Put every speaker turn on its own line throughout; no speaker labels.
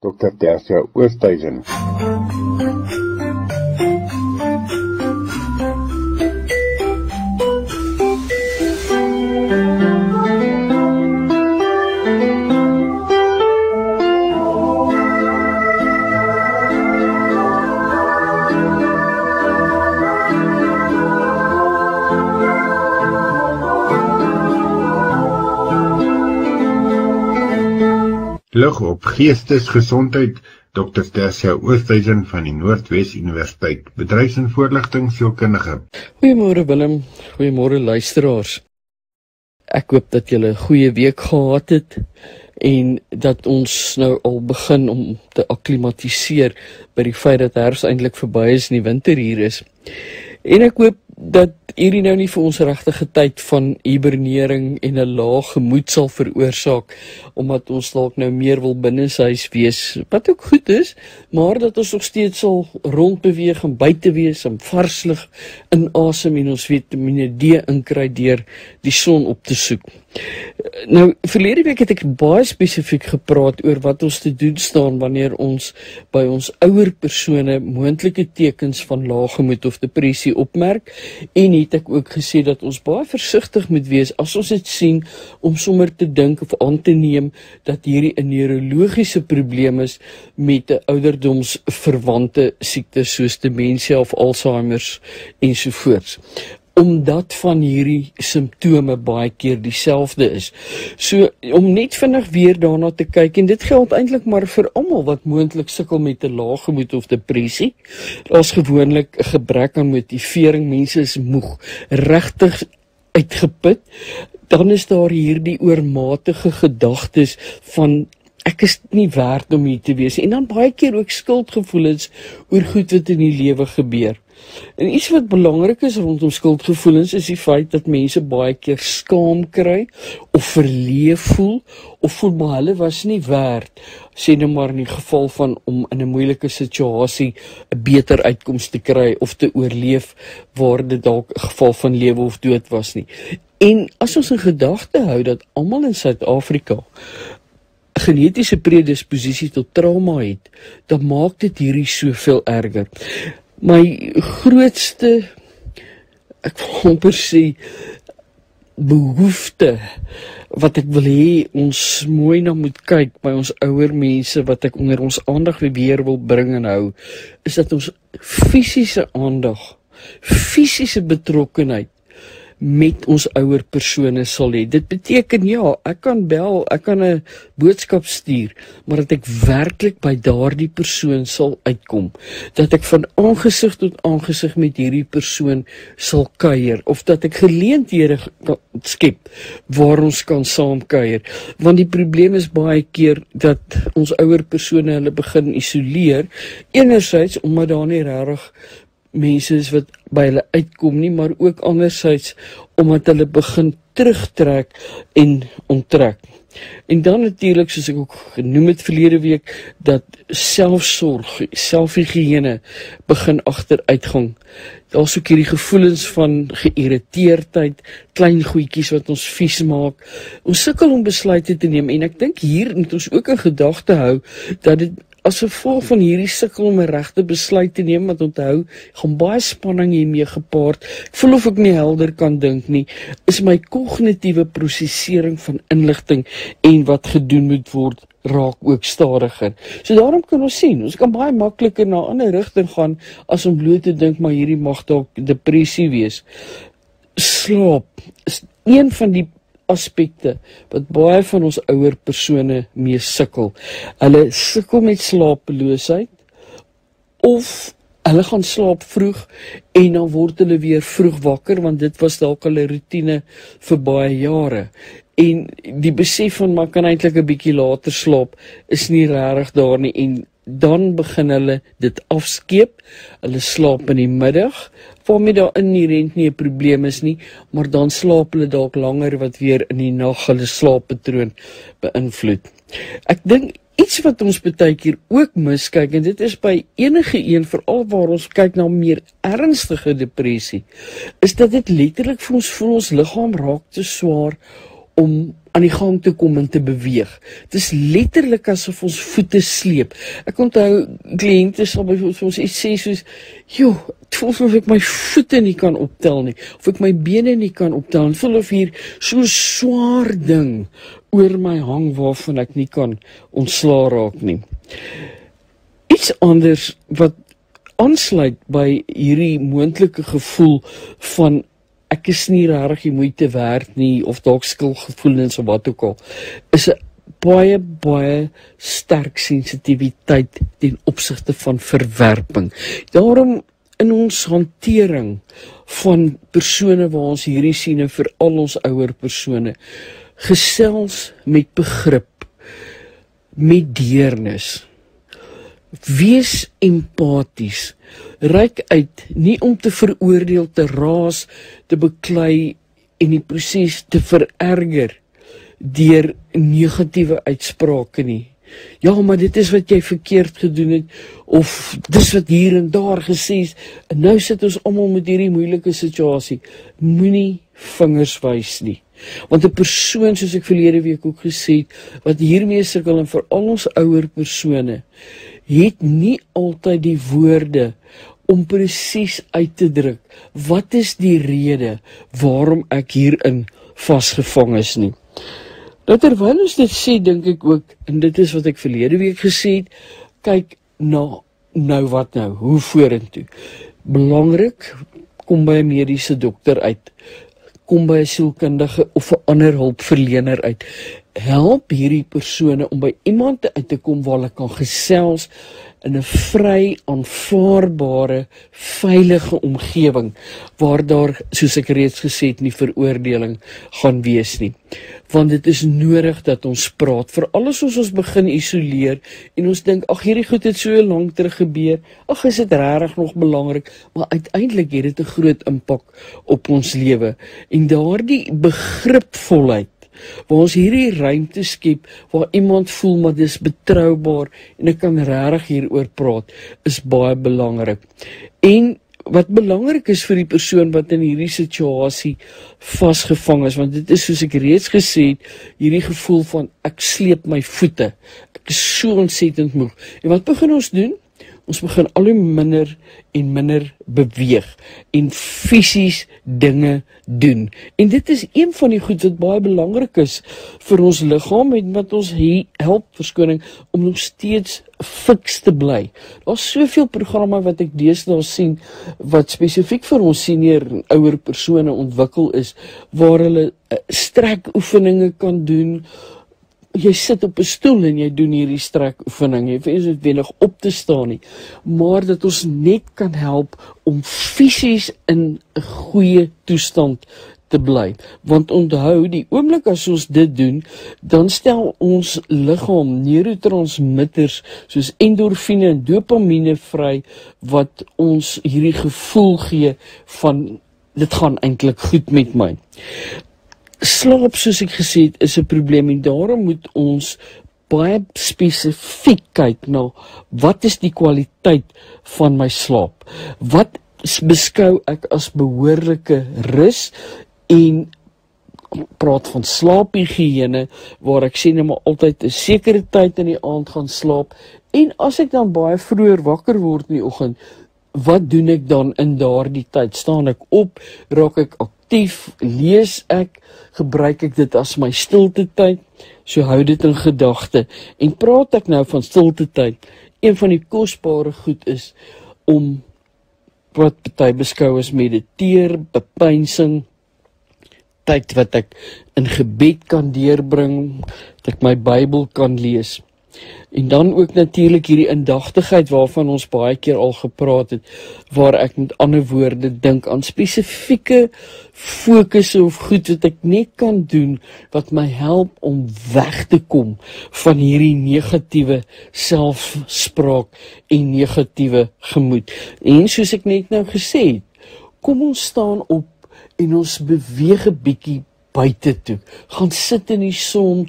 Dr. Tersia Oosthuizen. Lig op geestesgesondheid, Dr. Tersia Oosthuizen van die Noordwes Universiteit, bedryfs- en voorligtingsielkundige.
Goeiemôre Willem, goeiemôre luisteraars. Ek hoop dat julle 'n goeie week gehad het en dat ons nou al begin om te akklimatiseer by die feit dat herfs eintlik verby is en die winter hier is. En ek hoop dat hierdie nou nie vir ons regtige tyd van hibernering en 'n lae gemoed sal veroorsaak, omdat ons dalk nou meer wil binnenshuis wees, wat ook goed is, maar dat ons nog steeds sal rondbeweeg en buite wees en vars lug inasem en ons Vitamine D inkry deur die son op te soek. Nou, verlede week het ek baie spesifiek gepraat oor wat ons te doen staan wanneer ons by ons ouer persone moontlike tekens van lae gemoed of depressie opmerk, en het ek ook gesê dat ons baie versigtig moet wees as ons dit sien om sommer te dink of aan te neem dat hierdie 'n neurologiese probleem is met 'n ouderdomsverwante siektes soos demensie of Alzheimer's ensovoorts, omdat van hierdie simptome baie keer dieselfde is. So, om net vinnig weer daarna te kyk, en dit geld eintlik maar vir almal wat moontlik sukkel met 'n lae gemoed of depressie. Daar's gewoonlik 'n gebrek aan motivering, mense is moeg, regtig uitgeput. Dan is daar hierdie oormatige gedagtes van ek is nie werd om hier te wees, en dan baie keer ook skuldgevoelens oor goed wat in die lewe gebeur. En iets wat belangrik is rondom skuldgevoelens is die feit dat mense baie keer skaam kry of verleef voel of voel maar hulle was nie werd, sê nou maar in die geval van om in 'n moeilike situasie 'n beter uitkoms te kry of te oorleef waar dit dalk 'n geval van lewe of dood was nie. En as ons in gedagte hou dat almal in Suid-Afrika 'n genetiese predisposisie tot trauma het, dan maak dit hierdie soveel erger. My grootste, ek wil amper sê, behoefte wat ek wil hê ons mooi na moet kyk by ons ouer mense wat ek onder ons aandag weer wil bring en hou, is dat ons fisiese aandag, fisiese betrokkenheid met ons ouer persone sal hê. Dit beteken ja, ek kan bel, ek kan 'n boodskap stuur, maar dat ek werklik by daardie persoon sal uitkom, dat ek van aangesig tot aangesig met hierdie persoon sal kuier, of dat ek geleenthede skep waar ons kan saam kuier. Want die probleem is baie keer dat ons ouer persone hulle begin isoleer, enerzijds omdat daar nie regtig mense is wat by hulle uitkom nie, maar ook anderzijds omdat hulle begin terugtrek en onttrek. En dan natuurlik, soos ek ook genoem het verlede week, dat selfsorg, selfhygiëne begin agteruitgang. Daar's ook hierdie gevoelens van geïrriteerdheid, klein goedjies wat ons vies maak. Ons sukkel om besluite te neem, en ek dink hier moet ons ook in gedagte hou dat dit as gevolg van hierdie sukkel om 'n regte besluit te neem, want onthou, gaan baie spanning hiermee gepaard. Ek voel of ek nie helder kan dink nie, is my kognitiewe prosesering van inligting en wat gedoen moet word, raak ook stadiger. So daarom kan ons sien, ons kan baie makliker na 'n ander rigting gaan as om bloot te dink, maar hierdie mag dalk depressie wees. Slaap is een van die aspekte wat baie van ons ouer persone mee sukkel. Hulle sukkel met slapeloosheid, of hulle gaan slaap vroeg en dan word hulle weer vroeg wakker, want dit was dalk al 'n roetine vir baie jare. En die besef van maar kan eintlik 'n bietjie later slaap is nie regtig daar nie, en dan begin hulle dit afskeep. Hulle slaap in die middag, waarmee daar inherent nie 'n probleem is nie, maar dan slaap hulle dalk langer, wat weer in die nag hulle slaappatroon beïnvloed. Ek dink iets wat ons baie keer ook miskyk, en dit is by enige een, veral waar ons kyk na meer ernstige depressie, is dat dit letterlik vir ons voel ons liggaam raak te swaar om aan die gang te kom en te beweeg. Het is letterlik asof ons voete sleep. Ek onthou, kliënte sal byvoorbeeld vir ons iets sê soos, joh, het voel of ek my voete nie kan optel nie, of ek my bene nie kan optel, en voel of hier so swaar ding oor my hang waarvan ek nie kan ontsla raak nie. Iets anders wat aansluit by hierdie moontlike gevoel van ek is nie regtig die moeite werd nie, of dalk skuldgevoelens of wat ook al, is 'n baie sterk sensitiwiteit ten opsigte van verwerping. Daarom in ons hantering van persone waar ons hierdie sien, en veral ons ouer persone, gesels met begrip, met deernis, wees empaties, reik uit, nie om te veroordeel, te raas, te beklei en die proses te vererger deur negatiewe uitsprake nie. Ja, maar dit is wat jy verkeerd gedoen het, of dis wat hier en daar gesê is, en nou sit ons almal met hierdie moeilike situasie. Moenie vingers wys nie. Want 'n persoon, soos ek verlede week ook gesê het, wat hiermee sukkel, en veral ons ouer persone, het nie altyd die woorde om presies uit te druk, wat is die rede waarom ek hierin vasgevang is nie. Nou terwyl ons dit sê, dink ek ook, en dit is wat ek verlede week gesê het, kyk na, nou wat nou, hoe vorentoe. Belangrik, kom by 'n mediese dokter uit, kom by 'n sielkundige of 'n ander hulpverlener uit. Help hierdie persone om by iemand uit te kom waar hulle kan gesels in 'n vry, aanvaarbare, veilige omgewing, waar daar, soos ek reeds gesê het, nie veroordeling gaan wees nie. Want dit is nodig dat ons praat, veral as ons begin isoleer, en ons dink, ag, hierdie goed het so lank terug gebeur, ag, is dit regtig nog belangrik, maar uiteindelik het dit 'n groot impak op ons lewe, en daardie begripvolheid, waar ons hierdie ruimte skep, waar iemand voel, maar dis betroubaar, en ek kan regtig hieroor praat, is baie belangrik. En wat belangrik is vir die persoon wat in hierdie situasie vasgevang is, want dit is, soos ek reeds gesê het, hierdie gevoel van, ek sleep my voete, ek is so ontsettend moeg. En wat begin ons doen? Ons begin al hoe minder en minder beweeg en fisies dinge doen. En dit is een van die goed wat baie belangrik is vir ons liggaam, en wat ons help, verskoning, om nog steeds fiks te bly. Daar's soveel programme wat ek deesdae sien, wat spesifiek vir ons senior en ouer persone ontwikkel is, waar hulle strekoefeninge kan doen. Jy sit op 'n stoel en jy doen hierdie strekoefening, jy hoef nie noodwendig op te staan nie, maar dat ons net kan help om fisies in 'n goeie toestand te bly. Want onthou, die oomblik as ons dit doen, dan stel ons liggaam neurotransmitters soos endorfine en dopamine vry, wat ons hierdie gevoel gee van, dit gaan eintlik goed met my. Slaap, soos ek gesê het, is 'n probleem, en daarom moet ons baie spesifiek kyk na, wat is die kwaliteit van my slaap? Wat beskou ek as behoorlike rus, en praat van slaaphigiëne, waar ek sê nou maar altyd 'n sekere tyd in die aand gaan slaap, en as ek dan baie vroeër wakker word in die oggend, wat doen ek dan in daardie tyd? Staan ek op, raak ek aktief, lees ek, gebruik ek dit as my stilte tyd? So hou dit in gedagte. En praat ek nou van stilte tyd, een van die kosbare goed is om, wat party beskou as mediteer, bepeinsing, tyd wat ek in gebed kan deurbring, dat ek my Bybel kan lees. En dan ook natuurlik hierdie indagtigheid waarvan ons baie keer al gepraat het, waar ek met ander woorde dink aan spesifieke fokusse of goed wat ek net kan doen, wat my help om weg te kom van hierdie negatiewe selfspraak en negatiewe gemoed. En soos ek net nou gesê het, kom ons staan op en ons beweeg 'n bietjie buite toe. Gaan sit in die son.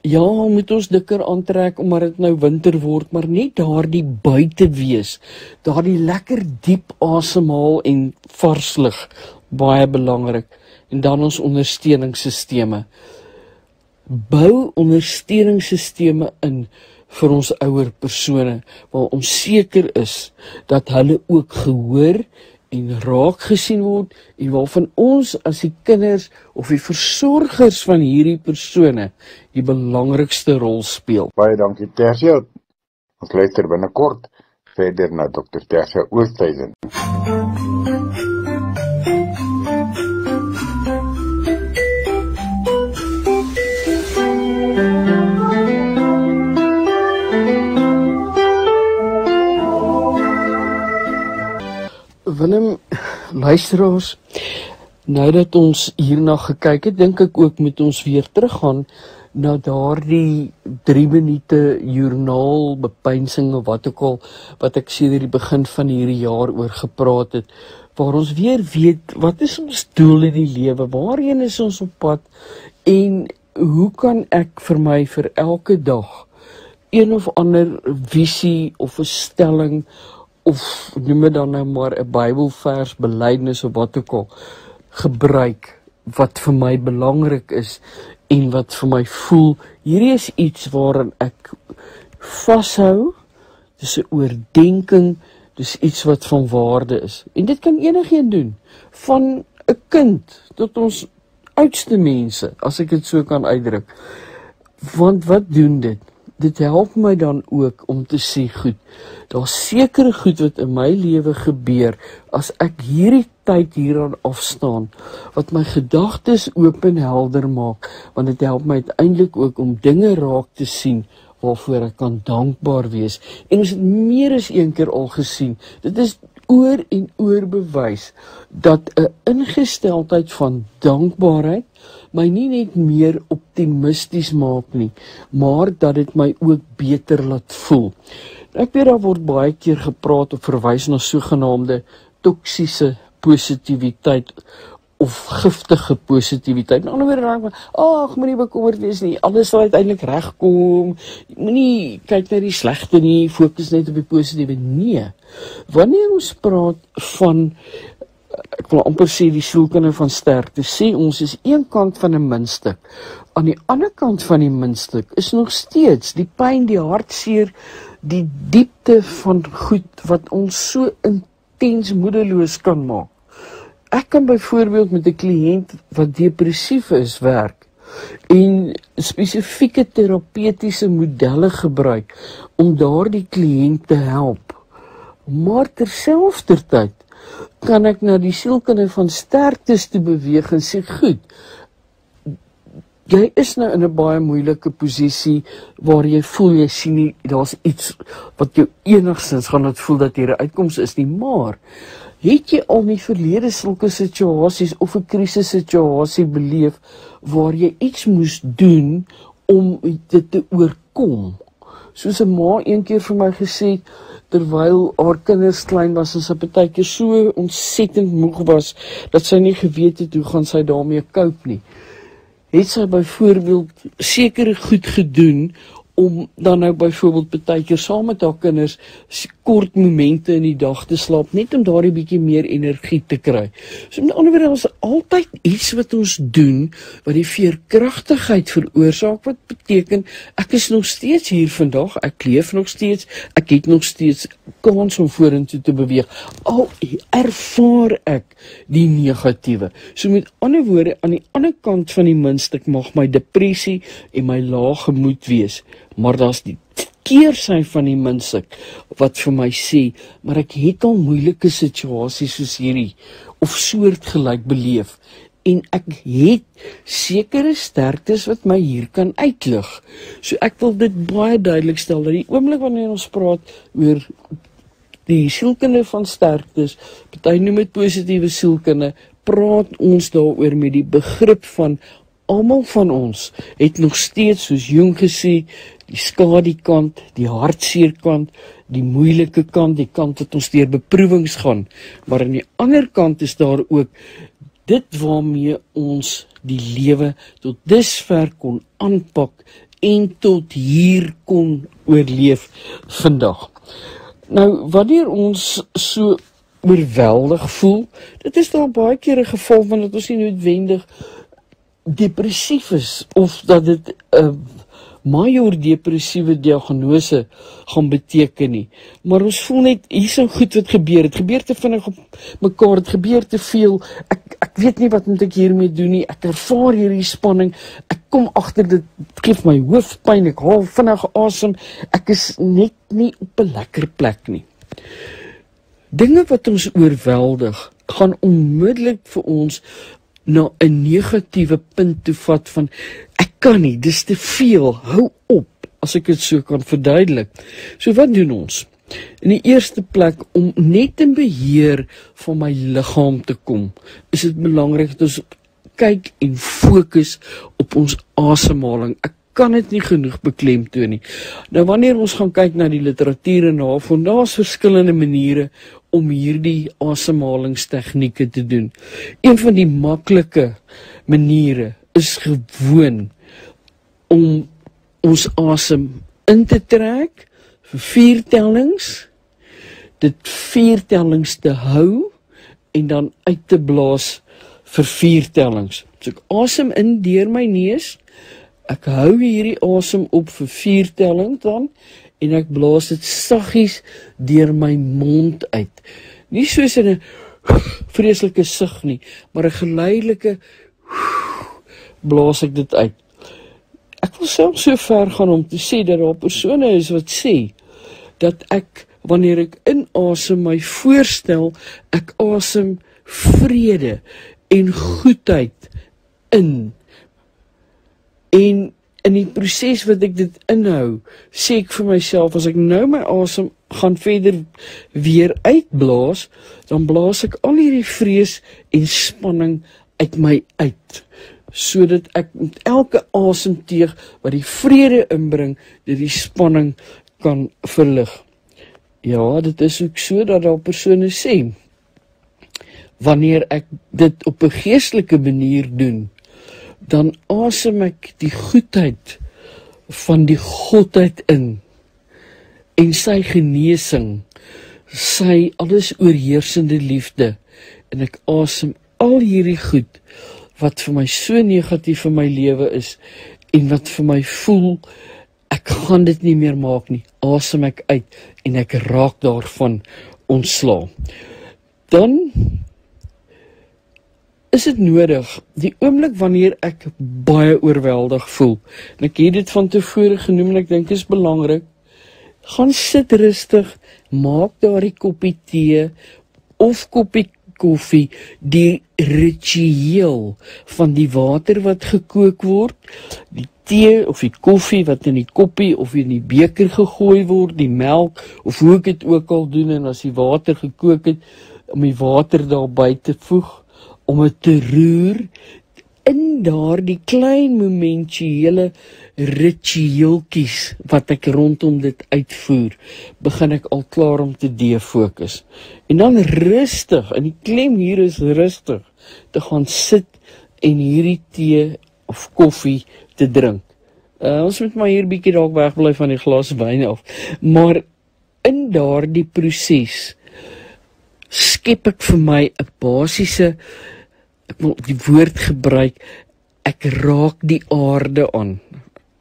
Ja, moet ons dikker aantrek omdat dit nou winter word, maar net daardie buite wees, daardie lekker diep asemhaal en vars lug, baie belangrik. En dan ons ondersteuningssisteme. bou ondersteuningssisteme in vir ons ouer persone, waar ons seker is dat hulle ook gehoor en raak gesien word, en waarvan ons as die kinders of die versorgers van hierdie persone die belangrikste rol speel.
Baie dankie Tersia. Ons luister binnekort verder na Dr. Tersia Oosthuizen.
Willem, luisteraars, nou dat ons hierna gekyk het, dink ek ook moet ons weer teruggaan na daardie 3 minute joernaal bepeinsing of wat ook al, wat ek sedert die begin van hierdie jaar oor gepraat het, waar ons weer weet, wat is ons doel in die lewe, waarheen is ons op pad, en hoe kan ek vir my vir elke dag een of ander visie of 'n stelling, of noem dit dan nou maar 'n Bybelvers, belydenis of wat ook al, gebruik, wat vir my belangrik is, en wat vir my voel, hierdie is iets waarin ek vashou, dis 'n oordenking, dis iets wat van waarde is. En dit kan enigeen doen, van 'n kind tot ons oudste mense, as ek dit so kan uitdruk. Want wat doen dit? Dit help my dan ook om te sê, goed, daar's sekere goed wat in my lewe gebeur, as ek hierdie tyd hieraan afstaan, wat my gedagtes oop en helder maak, want dit help my uiteindelik ook om dinge raak te sien, waarvoor ek kan dankbaar wees. En ons het meer as een keer al gesien, dit is oor en oor bewys, dat 'n ingesteldheid van dankbaarheid, my nie net meer optimisties maak nie, maar dat dit my ook beter laat voel. Ek weet daar word baie keer gepraat of verwys na sogenaamde toksiese positiwiteit of giftige positiwiteit. In ander woorde raak my, ag, moenie bekommerd wees nie, alles sal uiteindelik regkom, moenie kyk na die slegte nie, fokus net op die positiewe. Nee, wanneer ons praat van, ek wil amper sê die sielkunde van sterkte, sê ons is een kant van 'n muntstuk. Aan die ander kant van die muntstuk is nog steeds die pyn, die hartseer, die diepte van goed wat ons so intens moedeloos kan maak. Ek kan byvoorbeeld met 'n kliënt wat depressief is werk en spesifieke terapeutiese modelle gebruik om daardie kliënt te help. Maar terselfdertyd kan ek na die sielkunde van sterktes te beweeg en sê, goed, jy is nou in 'n baie moeilike posisie waar jy voel, jy sien nie, daar's iets wat jou enigstens gaan laat voel dat hier 'n uitkoms is nie, maar het jy al in die verlede sulke situasies of 'n krisissituasie beleef waar jy iets moes doen om dit te oorkom? Soos 'n ma een keer vir my gesê, terwyl haar kinders klein was en sy partykeer so ontsettend moeg was, dat sy nie geweet het hoe gaan sy daarmee cope nie. Het sy byvoorbeeld sekere goed gedoen, om dan nou byvoorbeeld partykeer saam met haar kinders kort momente in die dag te slaap, net om daardie bietjie meer energie te kry. So met ander woorde, ons altyd iets wat ons doen, wat die veerkragtigheid veroorsaak, wat beteken, ek is nog steeds hier vandag, ek leef nog steeds, ek het nog steeds kans om vorentoe te beweeg, al ervaar ek die negatiewe. So met ander woorde, aan die ander kant van die muntstuk mag my depressie en my lae gemoed wees, maar daar's die keersy van die muntstuk wat vir my sê, maar ek het al moeilike situasies soos hierdie, of soortgelyk beleef, en ek het sekere sterktes wat my hier kan uitlig. So ek wil dit baie duidelik stel, dat die oomblik wanneer ons praat oor die sielkunde van sterktes, party noem dit positiewe sielkunde, praat ons daaroor met die begrip van almal van ons het nog steeds, soos Jung gesê, die skadukant, die hartseerkant, die moeilike kant, die kant wat ons deur beproewings gaan, maar aan die ander kant is daar ook dit waarmee ons die lewe tot dusver kon aanpak en tot hier kon oorleef vandag. Nou, wanneer ons so oorweldig voel, dit is dan baie keer 'n geval van dat ons nie noodwendig depressief is of dat dit 'n major-depressiewe diagnose gaan beteken nie. Maar ons voel net, hier is goed wat gebeur. Het gebeur te vinnig op mekaar, het gebeur te veel. Ek weet nie wat moet ek hiermee doen nie. Ek ervaar hierdie spanning. Ek kom agter dit geef my hoofpyn. Ek haal vinnig asem. Ek is net nie op 'n lekker plek nie. Dinge wat ons oorweldig, gaan onmiddellik vir ons na 'n negatiewe punt toe vat van ek kan nie, dis te veel, hou op, as ek dit so kan verduidelik. So wat doen ons? In die eerste plek, om net in beheer van my liggaam te kom, is dit belangrik dat ons kyk en fokus op ons asemhaling. Ek kan dit nie genoeg beklemtoon nie. Nou wanneer ons gaan kyk na die literatuur en navorsing, daar's verskillende maniere om hierdie asemhalingstegnieke te doen. Een van die maklike maniere is gewoon om ons asem in te trek vir 4 tellings, dit 4 tellings te hou en dan uit te blaas vir 4 tellings. So ek asem in deur my neus, ek hou hierdie asem op vir 4 tellings dan, en ek blaas dit saggies deur my mond uit. Nie soos in 'n vreeslike sug nie, maar 'n geleidelike blaas ek dit uit. Ek wil self so ver gaan om te sê dat daar persone is wat sê dat ek, wanneer ek inasem, my voorstel, ek asem vrede en goedheid in. En in die proses wat ek dit inhou, sê ek vir myself, as ek nou my asem gaan verder weer uitblaas, dan blaas ek al hierdie vrees en spanning uit my uit, sodat ek met elke asemteug wat die vrede inbring, dit die spanning kan verlig. Ja, dit is ook so dat daar persone sê, wanneer ek dit op 'n geestelike manier doen, dan asem ek die goedheid van die Godheid in, en sy genesing, sy alles oorheersende liefde, en ek asem al hierdie goed, wat vir my so negatief in my lewe is, en wat vir my voel, ek gaan dit nie meer maak nie, asem ek uit, en ek raak daarvan ontslae. Dan is dit nodig, die oomblik wanneer ek baie oorweldig voel, en ek het dit van tevore genoem, en ek dink is belangrik, gaan sit rustig, maak daardie koppie tee, of koppie koffie, die ritueel van die water wat gekook word, die tee of die koffie wat in die koppie of in die beker gegooi word, die melk, of hoe ek dit ook al doen, en as die water gekook het, om die water daarby te voeg, om het te roer, in daardie klein momentiële ritueeltjies wat ek rondom dit uitvoer, begin ek al klaar om te defokus. En dan rustig, en die klem hier is rustig, te gaan sit en hierdie tee of koffie te drink. Ons moet maar hier bietjie dalk wegbly van die glas wyn af, maar in daardie proses skep ek vir my 'n basiese, ek wil die woord gebruik, ek raak die aarde aan.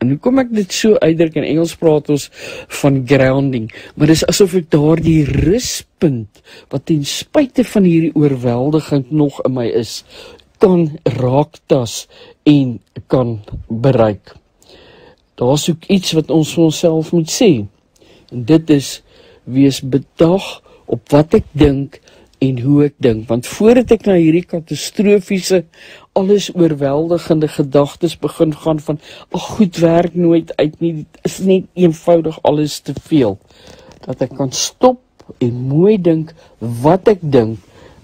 En hoekom ek dit so uitdruk, in Engels praat ons van grounding, maar dis asof ek daardie ruspunt, wat ten spyte van hierdie oorweldiging nog in my is, kan raaktas en kan bereik. Daar is ook iets wat ons vir onsself moet sê, en dit is, wees bedag op wat ek dink en hoe ek dink, want voordat ek na hierdie katastrofiese, alles oorweldigende gedagtes begin gaan van, goed werk nooit uit nie, dit is net eenvoudig alles te veel, dat ek kan stop en mooi dink wat ek dink,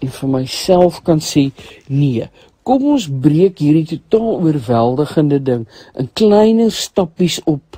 en vir myself kan sê, nee, kom ons breek hierdie totaal oorweldigende ding, in kleiner stappies op,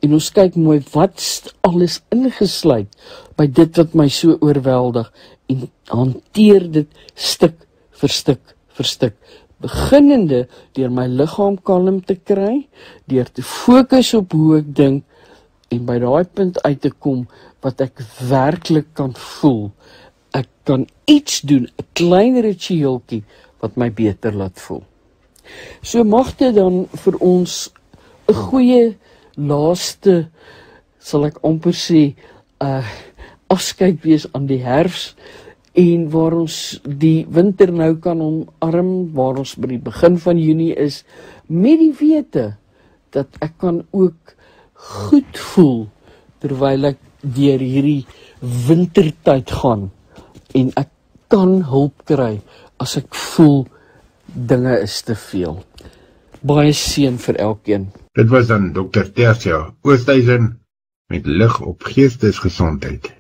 en ons kyk mooi, wat alles ingesluit, by dit wat my so oorweldig, en hanteer dit stuk vir stuk vir stuk, beginnende deur my liggaam kalm te kry, deur te fokus op hoe ek dink, en by daai punt uit te kom, wat ek werklik kan voel. Ek kan iets doen, 'n klein ritueeltjie, wat my beter laat voel. So mag dit dan vir ons 'n goeie laaste, sal ek amper sê, afskeid wees aan die herfs, en waar ons die winter nou kan omarm, waar ons by die begin van Junie is, met die wete dat ek kan ook goed voel terwyl ek deur hierdie wintertyd gaan, en ek kan hulp kry as ek voel dinge is te veel. Baie seën vir elkeen.
Dit was dan Dr. Tersia Oosthuizen met lig op geestesgesondheid.